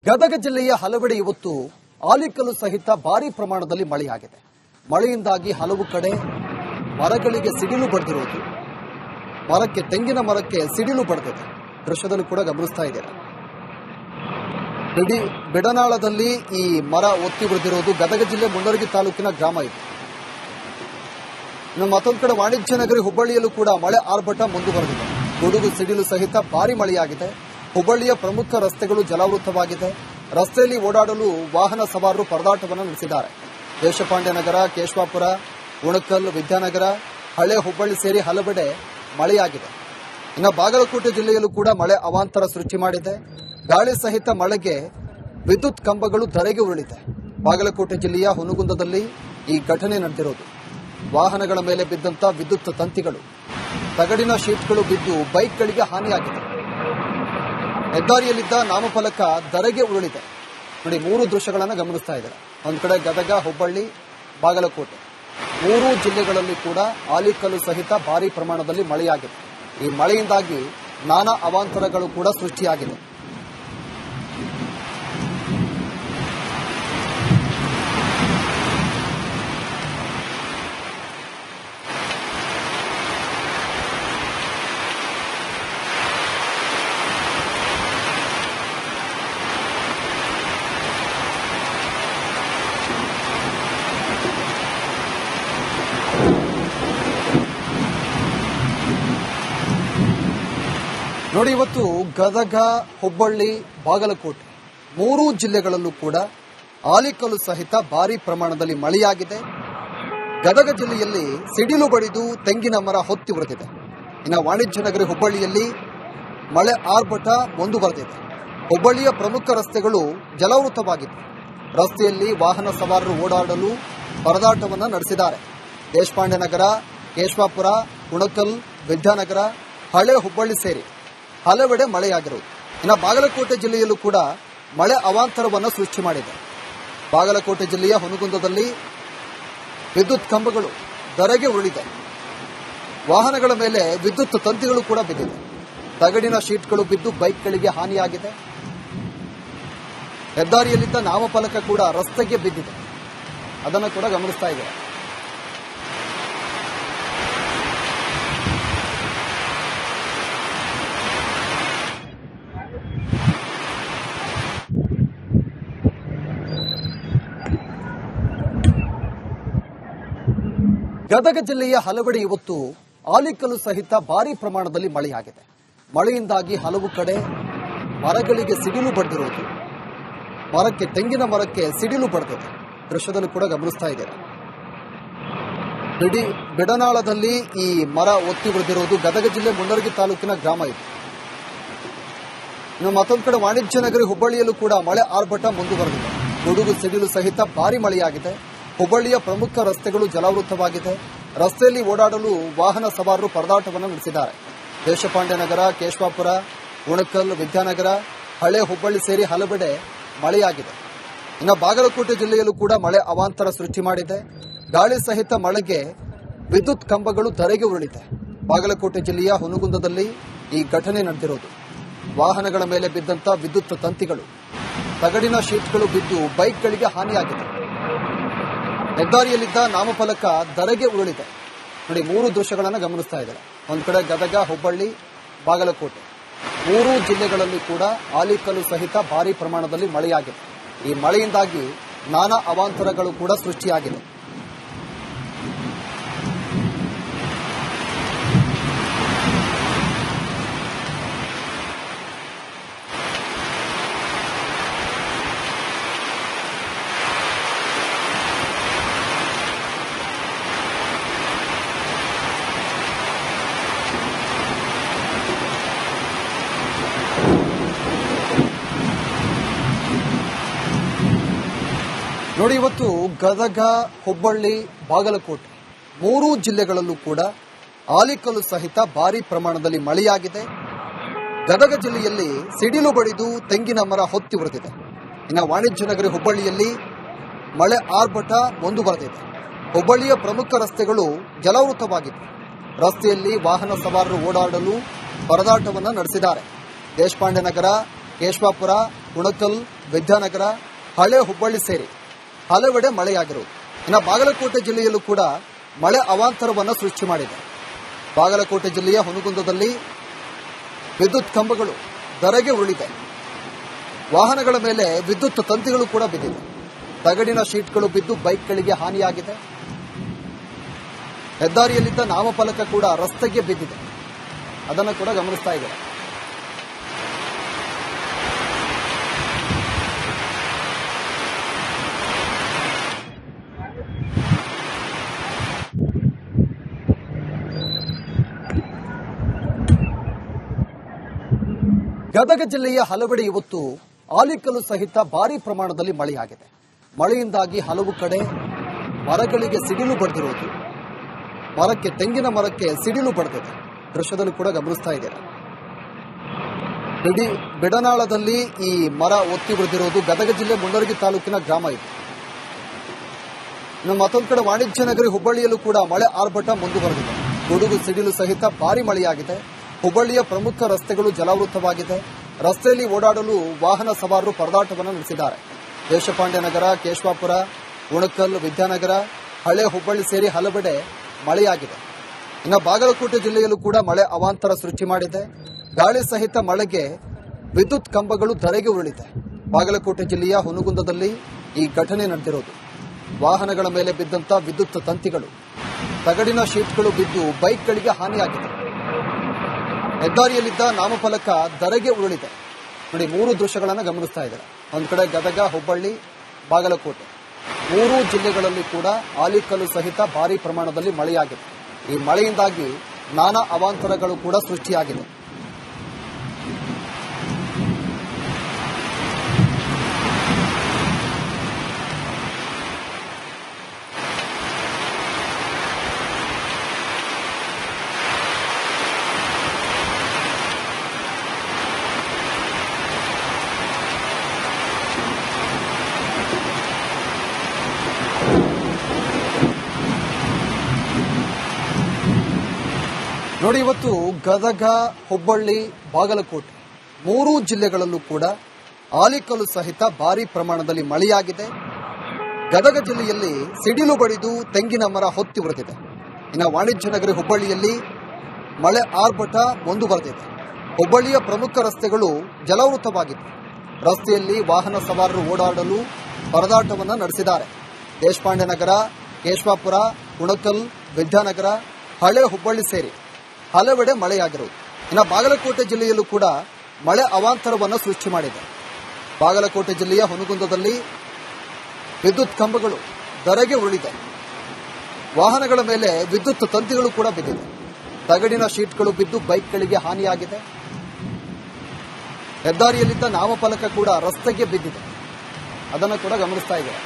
ಗದಗ ಜಿಲ್ಲೆಯ ಹಲವೆಡೆ ಇವತ್ತು ಆಲಿಕಲ್ಲು ಸಹಿತ ಭಾರೀ ಪ್ರಮಾಣದಲ್ಲಿ ಮಳೆಯಾಗಿದೆ. ಮಳೆಯಿಂದಾಗಿ ಹಲವು ಕಡೆ ಮರಗಳಿಗೆ ಸಿಡಿಲು ಬಡಿದಿರುವುದು, ತೆಂಗಿನ ಮರಕ್ಕೆ ಸಿಡಿಲು ಬಡಿದಿದೆ. ದೃಶ್ಯದಲ್ಲಿ ಕೂಡ ಗಮನಿಸ್ತಾ ಇದ್ದೀರಾ. ಬಿಡನಾಳದಲ್ಲಿ ಈ ಮರ ಒತ್ತಿ ಬಿಡಿದಿರುವುದು ಗದಗ ಜಿಲ್ಲೆ ಮುಂಡರಗಿ ತಾಲೂಕಿನ ಗ್ರಾಮ ಇದು. ಇನ್ನು ಮತ್ತೊಂದು ಕಡೆ ವಾಣಿಜ್ಯ ನಗರಿ ಹುಬ್ಬಳ್ಳಿಯಲ್ಲೂ ಕೂಡ ಮಳೆ ಆರ್ಭಟ ಮುಂದುವರೆದಿದೆ. ಗುಡುಗು ಸಿಡಿಲು ಸಹಿತ ಭಾರೀ ಮಳೆಯಾಗಿದೆ. ಹುಬ್ಬಳ್ಳಿಯ ಪ್ರಮುಖ ರಸ್ತೆಗಳು ಜಲಾವೃತವಾಗಿದೆ. ರಸ್ತೆಯಲ್ಲಿ ಓಡಾಡಲು ವಾಹನ ಸವಾರರು ಪರದಾಟವನ್ನು ನಡೆಸಿದ್ದಾರೆ. ದೇಶಪಾಂಡೆ ನಗರ, ಕೇಶವಾಪುರ, ಉಣಕಲ್, ವಿದ್ಯಾನಗರ, ಹಳೆ ಹುಬ್ಬಳ್ಳಿ ಸೇರಿ ಹಲವೆಡೆ ಮಳೆಯಾಗಿದೆ. ಇನ್ನು ಬಾಗಲಕೋಟೆ ಜಿಲ್ಲೆಯಲ್ಲೂ ಕೂಡ ಮಳೆ ಅವಾಂತರ ಸೃಷ್ಟಿ ಮಾಡಿದೆ. ಗಾಳಿ ಸಹಿತ ಮಳೆಗೆ ವಿದ್ಯುತ್ ಕಂಬಗಳು ಧರೆಗೆ ಉರುಳಿದೆ. ಬಾಗಲಕೋಟೆ ಜಿಲ್ಲೆಯ ಹುನಗುಂದದಲ್ಲಿ ಈ ಘಟನೆ ನಡೆದಿರೋದು. ವಾಹನಗಳ ಮೇಲೆ ಬಿದ್ದಂತ ವಿದ್ಯುತ್ ತಂತಿಗಳು, ತಗಡಿನ ಶೀಟ್ಗಳು ಬಿದ್ದು ಬೈಕ್ಗಳಿಗೆ ಹಾನಿಯಾಗಿದೆ. ಹೆದ್ದಾರಿಯಲ್ಲಿದ್ದ ನಾಮಫಲಕ ಧರೆಗೆ ಉರುಳಿದೆ. ನೋಡಿ, 3 ದೃಶ್ಯಗಳನ್ನು ಗಮನಿಸ್ತಾ ಇದ್ದಾರೆ. ಒಂದು ಕಡೆ ಗದಗ, ಹುಬ್ಬಳ್ಳಿ, ಬಾಗಲಕೋಟೆ, 3 ಜಿಲ್ಲೆಗಳಲ್ಲಿ ಕೂಡ ಆಲಿಕಲ್ಲು ಸಹಿತ ಭಾರೀ ಪ್ರಮಾಣದಲ್ಲಿ ಮಳೆಯಾಗಿದೆ. ಈ ಮಳೆಯಿಂದಾಗಿ ನಾನಾ ಅವಾಂತರಗಳು ಕೂಡ ಸೃಷ್ಟಿಯಾಗಿದೆ. ನೋಡಿ, ಇವತ್ತು ಗದಗ, ಹುಬ್ಬಳ್ಳಿ, ಬಾಗಲಕೋಟೆ 3 ಜಿಲ್ಲೆಗಳಲ್ಲೂ ಕೂಡ ಆಲಿಕಲ್ಲು ಸಹಿತ ಭಾರೀ ಪ್ರಮಾಣದಲ್ಲಿ ಮಳೆಯಾಗಿದೆ. ಗದಗ ಜಿಲ್ಲೆಯಲ್ಲಿ ಸಿಡಿಲು ಬಡಿದು ತೆಂಗಿನ ಮರ ಹೊತ್ತಿ ಉರಿದಿದೆ. ಇನ್ನು ವಾಣಿಜ್ಯ ನಗರಿ ಹುಬ್ಬಳ್ಳಿಯಲ್ಲಿ ಮಳೆ ಆರ್ಭಟ ಮುಂದುವರೆದಿದೆ. ಹುಬ್ಬಳ್ಳಿಯ ಪ್ರಮುಖ ರಸ್ತೆಗಳು ಜಲಾವೃತವಾಗಿವೆ. ರಸ್ತೆಯಲ್ಲಿ ವಾಹನ ಸವಾರರು ಓಡಾಡಲು ಪರದಾಟವನ್ನು ನಡೆಸಿದ್ದಾರೆ. ದೇಶಪಾಂಡೆ ನಗರ, ಕೇಶವಾಪುರ, ಉಣಕಲ್, ವಿದ್ಯಾನಗರ, ಹಳೆ ಹುಬ್ಬಳ್ಳಿ ಸೇರಿ ಹಲವೆಡೆ ಮಳೆಯಾಗಿರುವುದು. ಇನ್ನು ಬಾಗಲಕೋಟೆ ಜಿಲ್ಲೆಯಲ್ಲೂ ಕೂಡ ಮಳೆ ಅವಾಂತರವನ್ನು ಸೃಷ್ಟಿ ಮಾಡಿದೆ. ಬಾಗಲಕೋಟೆ ಜಿಲ್ಲೆಯ ಹುನಗುಂದದಲ್ಲಿ ವಿದ್ಯುತ್ ಕಂಬಗಳು ಧರೆಗೆ ಉರುಳಿದೆ. ವಾಹನಗಳ ಮೇಲೆ ವಿದ್ಯುತ್ ತಂತಿಗಳು ಕೂಡ ಬಿದ್ದಿದೆ. ತಗಡಿನ ಶೀಟ್ಗಳು ಬಿದ್ದು ಬೈಕ್ಗಳಿಗೆ ಹಾನಿಯಾಗಿದೆ. ಹೆದ್ದಾರಿಯಲ್ಲಿದ್ದ ನಾಮಫಲಕ ಕೂಡ ರಸ್ತೆಗೆ ಬಿದ್ದಿದೆ. ಅದನ್ನು ಕೂಡ ಗಮನಿಸ್ತಾ ಇದ್ದಾರೆ. ಗದಗ ಜಿಲ್ಲೆಯ ಹಲವೆಡೆ ಇವತ್ತು ಆಲಿಕಲ್ಲು ಸಹಿತ ಭಾರೀ ಪ್ರಮಾಣದಲ್ಲಿ ಮಳೆಯಾಗಿದೆ. ಮಳೆಯಿಂದಾಗಿ ಹಲವು ಕಡೆ ಮರಗಳಿಗೆ ಸಿಡಿಲು ಬಡಿದಿರುವುದು, ತೆಂಗಿನ ಮರಕ್ಕೆ ಸಿಡಿಲು ಬಡಿದಿದೆ. ದೃಶ್ಯದಲ್ಲಿ ಕೂಡ ಗಮನಿಸ್ತಾ ಇದ್ದಾರೆ. ಬಿಡನಾಳದಲ್ಲಿ ಈ ಮರ ಒತ್ತಿ ಬಿಡಿದಿರುವುದು ಗದಗ ಜಿಲ್ಲೆ ಮುಂಡರಗಿ ತಾಲೂಕಿನ ಗ್ರಾಮ ಇದು. ಇನ್ನು ಮತ್ತೊಂದು ಕಡೆ ವಾಣಿಜ್ಯ ನಗರಿ ಹುಬ್ಬಳ್ಳಿಯಲ್ಲೂ ಕೂಡ ಮಳೆ ಆರ್ಭಟ ಮುಂದುವರೆದಿದೆ. ಗುಡುಗು ಸಿಡಿಲು ಸಹಿತ ಭಾರೀ ಮಳೆಯಾಗಿದೆ. ಹುಬ್ಬಳ್ಳಿಯ ಪ್ರಮುಖ ರಸ್ತೆಗಳು ಜಲಾವೃತವಾಗಿದೆ. ರಸ್ತೆಯಲ್ಲಿ ಓಡಾಡಲು ವಾಹನ ಸವಾರರು ಪರದಾಟವನ್ನು ನಡೆಸಿದ್ದಾರೆ. ದೇಶಪಾಂಡೆ ನಗರ, ಕೇಶವಾಪುರ, ಉಣಕಲ್, ವಿದ್ಯಾನಗರ, ಹಳೆ ಹುಬ್ಬಳ್ಳಿ ಸೇರಿ ಹಲವೆಡೆ ಮಳೆಯಾಗಿದೆ. ಇನ್ನು ಬಾಗಲಕೋಟೆ ಜಿಲ್ಲೆಯಲ್ಲೂ ಕೂಡ ಮಳೆ ಅವಾಂತರ ಸೃಷ್ಟಿ ಮಾಡಿದೆ. ಗಾಳಿ ಸಹಿತ ಮಳೆಗೆ ವಿದ್ಯುತ್ ಕಂಬಗಳು ಧರೆಗೆ ಉರುಳಿದೆ. ಬಾಗಲಕೋಟೆ ಜಿಲ್ಲೆಯ ಹುನಗುಂದದಲ್ಲಿ ಈ ಘಟನೆ ನಡೆದಿರೋದು. ವಾಹನಗಳ ಮೇಲೆ ಬಿದ್ದಂತ ವಿದ್ಯುತ್ ತಂತಿಗಳು, ತಗಡಿನ ಶೀಟ್ಗಳು ಬಿದ್ದು ಬೈಕ್ಗಳಿಗೆ ಹಾನಿಯಾಗಿದೆ. ಹೆದ್ದಾರಿಯಲ್ಲಿದ್ದ ನಾಮಫಲಕ ಧರೆಗೆ ಉರುಳಿದೆ. ನೋಡಿ, 3 ದೃಶ್ಯಗಳನ್ನು ಗಮನಿಸ್ತಾ ಇದ್ದಾರೆ. ಒಂದು ಕಡೆ ಗದಗ, ಹುಬ್ಬಳ್ಳಿ, ಬಾಗಲಕೋಟೆ 3 ಜಿಲ್ಲೆಗಳಲ್ಲಿ ಕೂಡ ಆಲಿಕಲ್ಲು ಸಹಿತ ಭಾರೀ ಪ್ರಮಾಣದಲ್ಲಿ ಮಳೆಯಾಗಿದೆ. ಈ ಮಳೆಯಿಂದಾಗಿ ನಾನಾ ಅವಾಂತರಗಳು ಕೂಡ ಸೃಷ್ಟಿಯಾಗಿದೆ. ನೋಡಿ, ಇವತ್ತು ಗದಗ, ಹುಬ್ಬಳ್ಳಿ, ಬಾಗಲಕೋಟೆ 3 ಜಿಲ್ಲೆಗಳಲ್ಲೂ ಕೂಡ ಆಲಿಕಲ್ಲು ಸಹಿತ ಭಾರೀ ಪ್ರಮಾಣದಲ್ಲಿ ಮಳೆಯಾಗಿದೆ. ಗದಗ ಜಿಲ್ಲೆಯಲ್ಲಿ ಸಿಡಿಲು ಬಡಿದು ತೆಂಗಿನ ಮರ ಹೊತ್ತಿ ಉರಿದಿದೆ. ಇನ್ನು ವಾಣಿಜ್ಯ ನಗರಿ ಹುಬ್ಬಳ್ಳಿಯಲ್ಲಿ ಮಳೆ ಆರ್ಭಟ ಮುಂದುವರೆದಿದೆ. ಹುಬ್ಬಳ್ಳಿಯ ಪ್ರಮುಖ ರಸ್ತೆಗಳು ಜಲಾವೃತವಾಗಿವೆ. ರಸ್ತೆಯಲ್ಲಿ ವಾಹನ ಸವಾರರು ಓಡಾಡಲು ಪರದಾಟವನ್ನು ನಡೆಸಿದ್ದಾರೆ. ದೇಶಪಾಂಡೆ ನಗರ, ಕೇಶವಾಪುರ, ಉಣಕಲ್, ವಿದ್ಯಾನಗರ, ಹಳೆ ಹುಬ್ಬಳ್ಳಿ ಸೇರಿ ಹಲವೆಡೆ ಮಳೆಯಾಗಿರುವುದು. ಇನ್ನು ಬಾಗಲಕೋಟೆ ಜಿಲ್ಲೆಯಲ್ಲೂ ಕೂಡ ಮಳೆ ಅವಾಂತರವನ್ನು ಸೃಷ್ಟಿ ಮಾಡಿದೆ. ಬಾಗಲಕೋಟೆ ಜಿಲ್ಲೆಯ ಹುನಗುಂದದಲ್ಲಿ ವಿದ್ಯುತ್ ಕಂಬಗಳು ಧರೆಗೆ ಉರುಳಿದೆ. ವಾಹನಗಳ ಮೇಲೆ ವಿದ್ಯುತ್ ತಂತಿಗಳು ಕೂಡ ಬಿದ್ದಿದೆ. ತಗಡಿನ ಶೀಟ್ಗಳು ಬಿದ್ದು ಬೈಕ್ಗಳಿಗೆ ಹಾನಿಯಾಗಿದೆ. ಹೆದ್ದಾರಿಯಲ್ಲಿದ್ದ ನಾಮಫಲಕ ಕೂಡ ರಸ್ತೆಗೆ ಬಿದ್ದಿದೆ. ಅದನ್ನು ಕೂಡ ಗಮನಿಸ್ತಾ ಇದ್ದಾರೆ. ಗದಗ ಜಿಲ್ಲೆಯ ಹಲವೆಡೆ ಇವತ್ತು ಆಲಿಕಲ್ಲು ಸಹಿತ ಭಾರೀ ಪ್ರಮಾಣದಲ್ಲಿ ಮಳೆಯಾಗಿದೆ. ಮಳೆಯಿಂದಾಗಿ ಹಲವು ಕಡೆ ಮರಗಳಿಗೆ ಸಿಡಿಲು ಬಡಿದಿರುವುದು, ತೆಂಗಿನ ಮರಕ್ಕೆ ಸಿಡಿಲು ಬಡಿದಿದೆ. ದೃಶ್ಯದಲ್ಲಿ ಕೂಡ ಗಮನಿಸ್ತಾ ಇದ್ದೀರಾ. ಬಿಡನಾಳದಲ್ಲಿ ಈ ಮರ ಒತ್ತಿ ಬಿಡಿದಿರುವುದು. ಗದಗ ಜಿಲ್ಲೆ ಮುಂಡರಗಿ ತಾಲೂಕಿನ ಗ್ರಾಮ ಇದು. ಇನ್ನು ಮತ್ತೊಂದು ಕಡೆ ವಾಣಿಜ್ಯ ನಗರಿ ಹುಬ್ಬಳ್ಳಿಯಲ್ಲೂ ಕೂಡ ಮಳೆ ಆರ್ಭಟ ಮುಂದುವರೆದಿದೆ. ಗುಡುಗು ಸಿಡಿಲು ಸಹಿತ ಭಾರೀ ಮಳೆಯಾಗಿದೆ. ಹುಬ್ಬಳ್ಳಿಯ ಪ್ರಮುಖ ರಸ್ತೆಗಳು ಜಲಾವೃತವಾಗಿದೆ. ರಸ್ತೆಯಲ್ಲಿ ಓಡಾಡಲು ವಾಹನ ಸವಾರರು ಪರದಾಟವನ್ನು ನಡೆಸಿದ್ದಾರೆ. ದೇಶಪಾಂಡೆ ನಗರ, ಕೇಶವಾಪುರ, ಉಣಕಲ್, ವಿದ್ಯಾನಗರ, ಹಳೆ ಹುಬ್ಬಳ್ಳಿ ಸೇರಿ ಹಲವೆಡೆ ಮಳೆಯಾಗಿದೆ. ಇನ್ನು ಬಾಗಲಕೋಟೆ ಜಿಲ್ಲೆಯಲ್ಲೂ ಕೂಡ ಮಳೆ ಅವಾಂತರ ಸೃಷ್ಟಿ ಮಾಡಿದೆ. ಗಾಳಿ ಸಹಿತ ಮಳೆಗೆ ವಿದ್ಯುತ್ ಕಂಬಗಳು ಧರೆಗೆ ಉರುಳಿದೆ. ಬಾಗಲಕೋಟೆ ಜಿಲ್ಲೆಯ ಹುನಗುಂದದಲ್ಲಿ ಈ ಘಟನೆ ನಡೆದಿರೋದು. ವಾಹನಗಳ ಮೇಲೆ ಬಿದ್ದಂತ ವಿದ್ಯುತ್ ತಂತಿಗಳು, ತಗಡಿನ ಶೀಟ್ಗಳು ಬಿದ್ದು ಬೈಕ್ಗಳಿಗೆ ಹಾನಿಯಾಗಿದೆ. ಹೆದ್ದಾರಿಯಲ್ಲಿದ್ದ ನಾಮಫಲಕ ಧರೆಗೆ ಉರುಳಿದೆ. ನೋಡಿ, 3 ದೃಶ್ಯಗಳನ್ನು ಗಮನಿಸ್ತಾ ಇದ್ದಾರೆ. ಒಂದು ಕಡೆ ಗದಗ, ಹುಬ್ಬಳ್ಳಿ, ಬಾಗಲಕೋಟೆ 3 ಜಿಲ್ಲೆಗಳಲ್ಲಿ ಕೂಡ ಆಲಿಕಲ್ಲು ಸಹಿತ ಭಾರೀ ಪ್ರಮಾಣದಲ್ಲಿ ಮಳೆಯಾಗಿದೆ. ಈ ಮಳೆಯಿಂದಾಗಿ ನಾನಾ ಅವಾಂತರಗಳು ಕೂಡ ಸೃಷ್ಟಿಯಾಗಿದೆ. ನೋಡಿ, ಇವತ್ತು ಗದಗ, ಹುಬ್ಬಳ್ಳಿ, ಬಾಗಲಕೋಟೆ 3 ಜಿಲ್ಲೆಗಳಲ್ಲೂ ಕೂಡ ಆಲಿಕಲ್ಲು ಸಹಿತ ಭಾರೀ ಪ್ರಮಾಣದಲ್ಲಿ ಮಳೆಯಾಗಿದೆ. ಗದಗ ಜಿಲ್ಲೆಯಲ್ಲಿ ಸಿಡಿಲು ಬಡಿದು ತೆಂಗಿನ ಮರ ಹೊತ್ತಿ ಉರಿದಿದೆ. ಇನ್ನು ವಾಣಿಜ್ಯ ನಗರಿ ಹುಬ್ಬಳ್ಳಿಯಲ್ಲಿ ಮಳೆ ಆರ್ಭಟ ಮುಂದುವರೆದಿದೆ. ಹುಬ್ಬಳ್ಳಿಯ ಪ್ರಮುಖ ರಸ್ತೆಗಳು ಜಲಾವೃತವಾಗಿವೆ. ರಸ್ತೆಯಲ್ಲಿ ವಾಹನ ಸವಾರರು ಓಡಾಡಲು ಪರದಾಟವನ್ನು ನಡೆಸಿದ್ದಾರೆ. ದೇಶಪಾಂಡೆ ನಗರ, ಕೇಶವಾಪುರ, ಉಣಕಲ್, ವಿದ್ಯಾನಗರ, ಹಳೆ ಹುಬ್ಬಳ್ಳಿ ಸೇರಿ ಹಲವೆಡೆ ಮಳೆಯಾಗಿರುವುದು. ಇನ್ನು ಬಾಗಲಕೋಟೆ ಜಿಲ್ಲೆಯಲ್ಲೂ ಕೂಡ ಮಳೆ ಅವಾಂತರವನ್ನು ಸೃಷ್ಟಿ ಮಾಡಿದೆ. ಬಾಗಲಕೋಟೆ ಜಿಲ್ಲೆಯ ಹುನಗುಂದದಲ್ಲಿ ವಿದ್ಯುತ್ ಕಂಬಗಳು ಧರೆಗೆ ಉರುಳಿದೆ. ವಾಹನಗಳ ಮೇಲೆ ವಿದ್ಯುತ್ ತಂತಿಗಳು ಕೂಡ ಬಿದ್ದಿದೆ. ತಗಡಿನ ಶೀಟ್ಗಳು ಬಿದ್ದು ಬೈಕ್ಗಳಿಗೆ ಹಾನಿಯಾಗಿದೆ. ಹೆದ್ದಾರಿಯಲ್ಲಿದ್ದ ನಾಮಫಲಕ ಕೂಡ ರಸ್ತೆಗೆ ಬಿದ್ದಿದೆ. ಅದನ್ನು ಕೂಡ ಗಮನಿಸ್ತಾ ಇದ್ದಾರೆ.